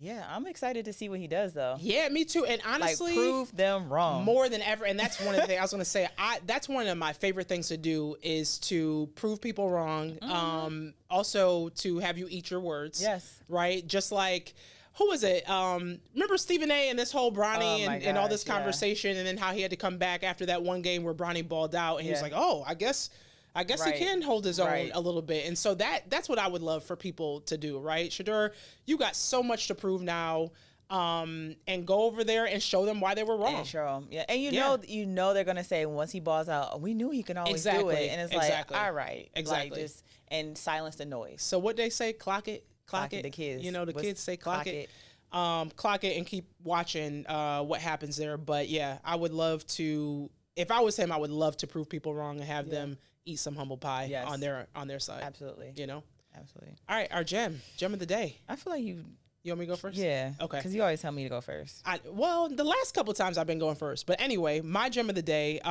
Yeah, I'm excited to see what he does, though. Yeah, me too. And honestly, prove them wrong more than ever. And that's one of the things I was going to say. That's one of my favorite things to do, is to prove people wrong. Also to have you eat your words. Yes. Right. Just like, who was it? Remember Stephen A. and this whole Bronny and all this conversation, and then how he had to come back after that one game where Bronny balled out, and he was like, "Oh, I guess he can hold his own a little bit." And so that's what I would love for people to do, right? Shedeur, you got so much to prove now, and go over there and show them why they were wrong. And show them, yeah. And they're gonna say, once he balls out, we knew he can always do it, and it's like, all right, exactly, and silence the noise. So what they say, clock it. The kids. Kids say clock it. Clock it and keep watching what happens there. But yeah, I would love to, if I was him, I would love to prove people wrong and have them eat some humble pie on their side. Absolutely. Absolutely. All right, our gem of the day. I feel like you want me to go first? Yeah. Okay. Because you always tell me to go first. Well, the last couple of times I've been going first. But anyway, my gem of the day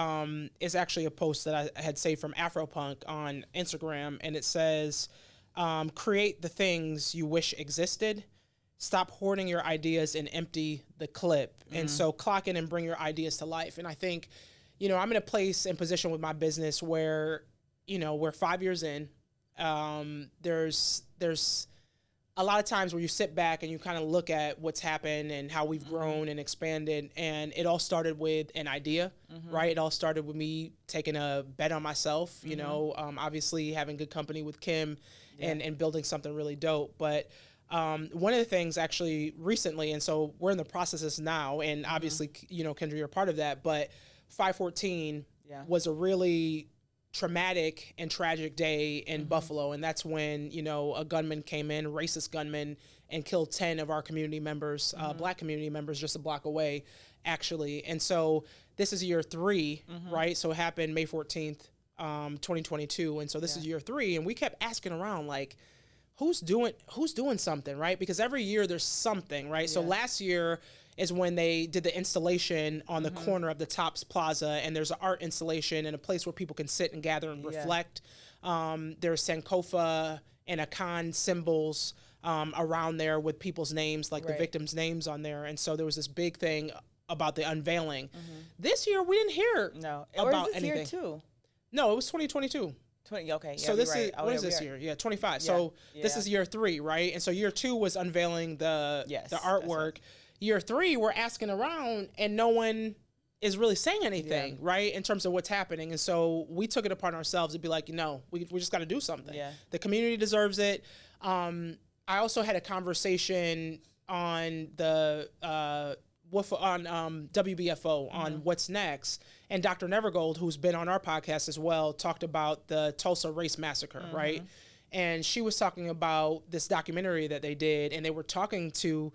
is actually a post that I had saved from Afropunk on Instagram, and it says, create the things you wish existed. Stop hoarding your ideas and empty the clip. And so clock in and bring your ideas to life. And I think, I'm in a place and position with my business where, we're 5 years in. There's a lot of times where you sit back and you kind of look at what's happened and how we've grown and expanded. And it all started with an idea, right? It all started with me taking a bet on myself, obviously having good company with Kim and building something really dope. But one of the things actually recently, and so we're in the processes now, and obviously, Kendra, you're a part of that, but 5/14 was a really traumatic and tragic day in Buffalo. And that's when, a gunman came in, racist gunman, and killed 10 of our community members, Black community members, just a block away, actually. And so this is year 3, right? So it happened May 14th, 2022. And so this is year 3. And we kept asking around, like, who's doing something, right? Because every year there's something, right? So last year is when they did the installation on the corner of the Tops Plaza, and there's an art installation and a place where people can sit and gather and reflect. There's Sankofa and Akan symbols around there with people's names, like the victims' names on there. And so there was this big thing about the unveiling. This year we didn't hear about anything. Year too? No, it was 2022. Okay. So this is what is this year? Yeah, 25. So this is year 3, right? And so year 2 was unveiling the artwork. Year 3, we're asking around and no one is really saying anything, right, in terms of what's happening. And so we took it upon ourselves to be like, we just got to do something. Yeah. The community deserves it. I also had a conversation on the WBFO on What's Next, and Dr. Nevergold, who's been on our podcast as well, talked about the Tulsa Race Massacre, right? And she was talking about this documentary that they did, and they were talking to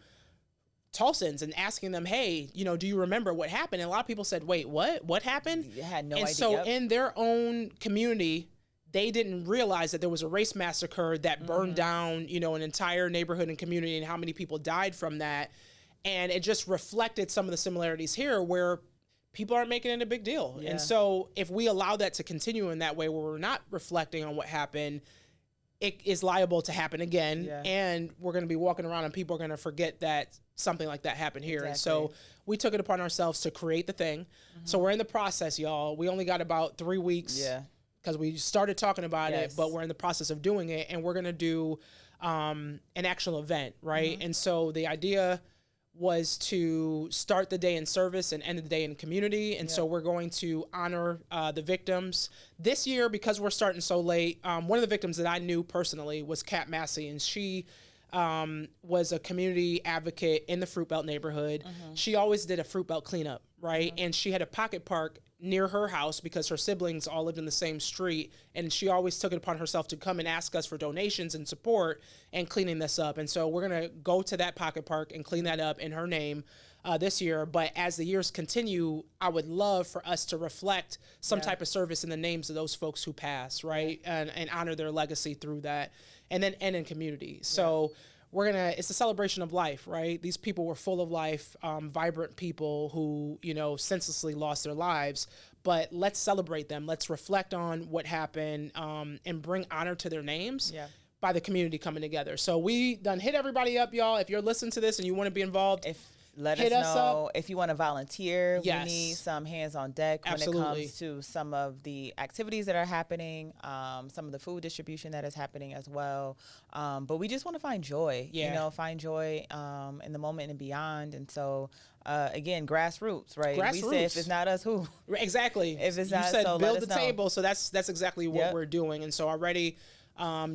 Tulsans and asking them, hey, do you remember what happened? And a lot of people said, wait, what happened? You had no idea. And so in their own community, they didn't realize that there was a race massacre that burned down, an entire neighborhood and community, and how many people died from that. And it just reflected some of the similarities here where people aren't making it a big deal. Yeah. And so if we allow that to continue in that way where we're not reflecting on what happened, it is liable to happen again. Yeah. And we're going to be walking around and people are going to forget that something like that happened here. Exactly. And so we took it upon ourselves to create the thing. So we're in the process, y'all. We only got about 3 weeks. Yeah. Because we started talking about it, but we're in the process of doing it, and we're going to do an actual event, right? And so the idea was to start the day in service and end the day in community, and so we're going to honor the victims. This year, because we're starting so late, one of the victims that I knew personally was Kat Massey, and she was a community advocate in the Fruit Belt neighborhood. She always did a Fruit Belt cleanup, right? And she had a pocket park near her house because her siblings all lived in the same street, and she always took it upon herself to come and ask us for donations and support and cleaning this up. And so we're going to go to that pocket park and clean that up in her name this year. But as the years continue, I would love for us to reflect some type of service in the names of those folks who pass, right? And honor their legacy through that, and then end in community. So it's a celebration of life, right? These people were full of life, vibrant people who, senselessly lost their lives, but let's celebrate them. Let's reflect on what happened, and bring honor to their names by the community coming together. So we done hit everybody up, y'all. If you're listening to this and you want to be involved, let us know if you want to volunteer. We need some hands on deck when it comes to some of the activities that are happening, some of the food distribution that is happening as well. But we just want to find joy, find joy in the moment and beyond. And so, again, grassroots, right? We say if it's not us, who? Exactly. If it's not, you said so build the table. So that's exactly what we're doing. And so already,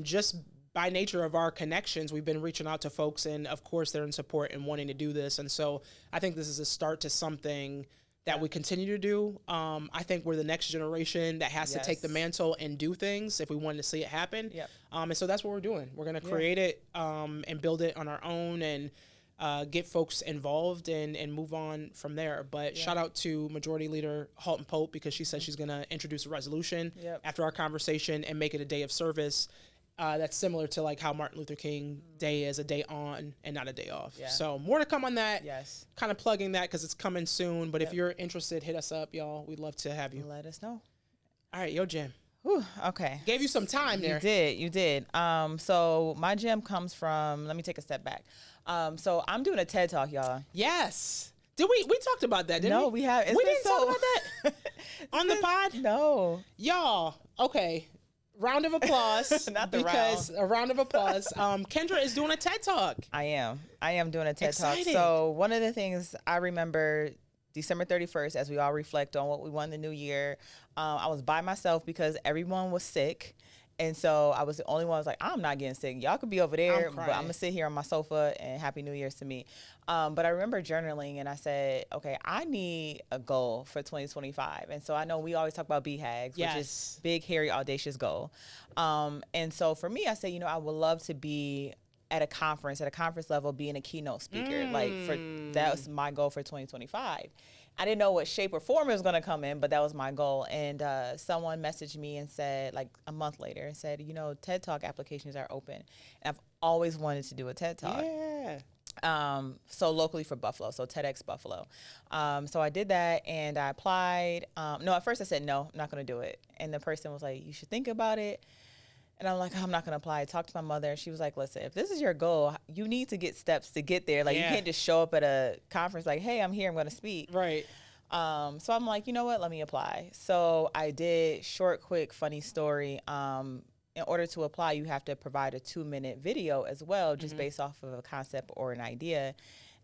just by nature of our connections, we've been reaching out to folks, and of course they're in support and wanting to do this. And so I think this is a start to something that we continue to do. I think we're the next generation that has to take the mantle and do things if we wanted to see it happen. And so that's what we're doing. We're going to create it and build it on our own, and get folks involved and move on from there. But shout out to Majority Leader Halton Pope, because she said she's going to introduce a resolution after our conversation and make it a day of service. That's similar to like how Martin Luther King Day is a day on and not a day off. So more to come on that. Kind of plugging that because it's coming soon. But if you're interested, hit us up, y'all. We'd love to have you. Let us know. All right, yo, Jim. Whew, okay. Gave you some time there. You did. So my gem comes from, let me take a step back. So I'm doing a TED Talk, y'all. Yes. Did we talked about that, didn't we? No, we haven't. We didn't talk about that on the pod? No. Y'all, okay. Round of applause. Not the because round. A round of applause. Kendra is doing a TED Talk. I am doing a TED Talk. So one of the things I remember, December 31st, as we all reflect on what we won the new year, I was by myself because everyone was sick. And so I was the only one who was like, I'm not getting sick. Y'all could be over there, but I'm going to sit here on my sofa, and Happy New Year's to me. But I remember journaling, and I said, okay, I need a goal for 2025. And so I know we always talk about BHAGs, which is big, hairy, audacious goal. And so for me, I said, I would love to be at a conference level, being a keynote speaker. That was my goal for 2025. I didn't know what shape or form it was going to come in, but that was my goal. And someone messaged me and said, like a month later, and said, TED Talk applications are open. And I've always wanted to do a TED Talk. So locally for Buffalo, so TEDx Buffalo. So I did that, and I applied. No, at first I said, no, I'm not going to do it. And the person was like, you should think about it. And I'm like, I'm not going to apply. I talked to my mother, and she was like, listen, if this is your goal, you need to get steps to get there. Like, you can't just show up at a conference like, hey, I'm here, I'm going to speak. Right. So I'm like, you know what? Let me apply. So I did. Short, quick, funny story. In order to apply, you have to provide a 2-minute video as well, just based off of a concept or an idea.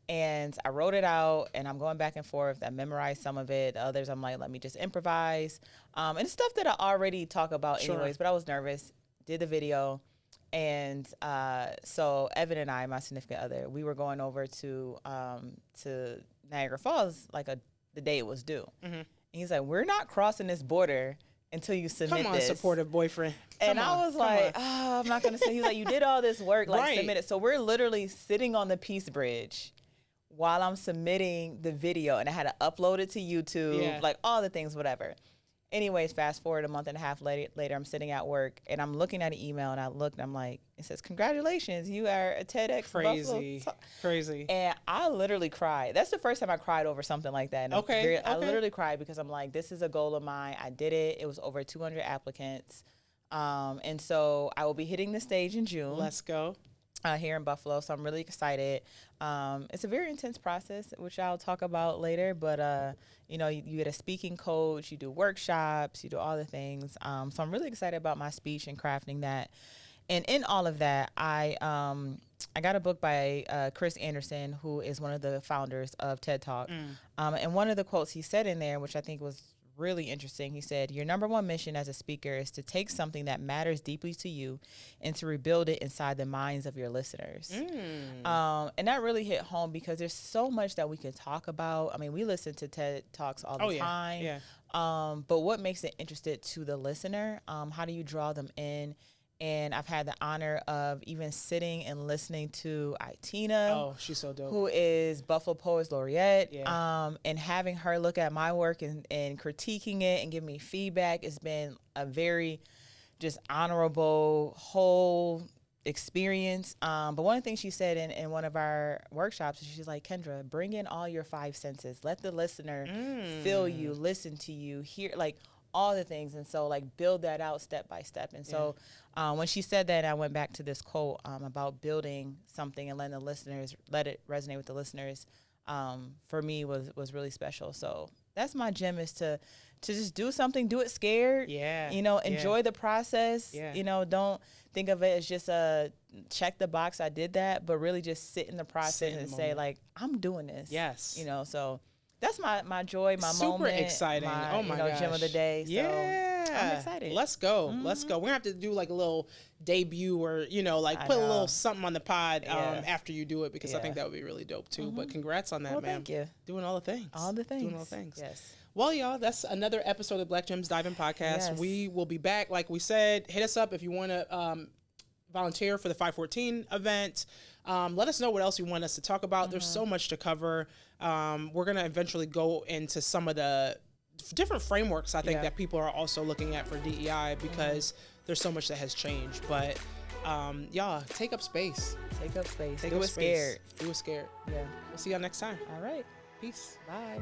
And I wrote it out, and I'm going back and forth. I memorized some of it. The others, I'm like, let me just improvise. And it's stuff that I already talk about anyways, but I was nervous. Did the video. And so Evan and I, my significant other, we were going over to Niagara Falls like the day it was due. And he's like, we're not crossing this border until you submit this. Come on, supportive boyfriend. And I was like, I'm not going to say. He's like, you did all this work, like submit it. So we're literally sitting on the Peace Bridge while I'm submitting the video, and I had to upload it to YouTube, like all the things, whatever. Anyways, fast forward a month and a half later, I'm sitting at work, and I'm looking at an email, and I look, and I'm like, it says, congratulations, you are a TEDx Crazy. And I literally cried. That's the first time I cried over something like that. And I literally cried because I'm like, this is a goal of mine. I did it. It was over 200 applicants. And so I will be hitting the stage in June. Let's go. Here in Buffalo, so I'm really excited. It's a very intense process, which I'll talk about later, but you know, you get a speaking coach, you do workshops, you do all the things. So I'm really excited about my speech and crafting that. And in all of that, I got a book by Chris Anderson, who is one of the founders of TED Talk. And one of the quotes he said in there, which I think was really interesting. He said, your number one mission as a speaker is to take something that matters deeply to you and to rebuild it inside the minds of your listeners. And that really hit home because there's so much that we can talk about. I mean, we listen to TED Talks all the time. But what makes it interesting to the listener? How do you draw them in? And I've had the honor of even sitting and listening to Itina. Oh, she's so dope. Who is Buffalo Poets Laureate. And having her look at my work and critiquing it and give me feedback has been a very just honorable whole experience. But one of the things she said in one of our workshops, she's like, Kendra, bring in all your five senses. Let the listener feel you, listen to you, hear, like, all the things. And so, like, build that out step by step. And so when she said that, I went back to this quote about building something and let it resonate with the listeners, for me was really special. So that's my gem, is to just do something, do it scared. You know, enjoy the process. You know, don't think of it as just check the box, I did that, but really just sit in the process and say, like, I'm doing this. You know, so that's my joy, my moment. Super exciting. Oh my gosh. Gem of the day. So I'm excited. Let's go. Let's go. We're going to have to do like a little debut or, you know, like put a little something on the pod after you do it, because I think that would be really dope too. But congrats on that, man. Thank you. Doing all the things. Doing all the things. Yes. Well, y'all, that's another episode of the Black Gems Dive In Podcast. We will be back. Like we said, hit us up if you want to volunteer for the 514 event. Let us know what else you want us to talk about. There's so much to cover. We're going to eventually go into some of the different frameworks, I think, that people are also looking at for DEI, because there's so much that has changed. But y'all, take up space. Take up space. Do it scared. Yeah. We'll see y'all next time. All right. Peace. Bye.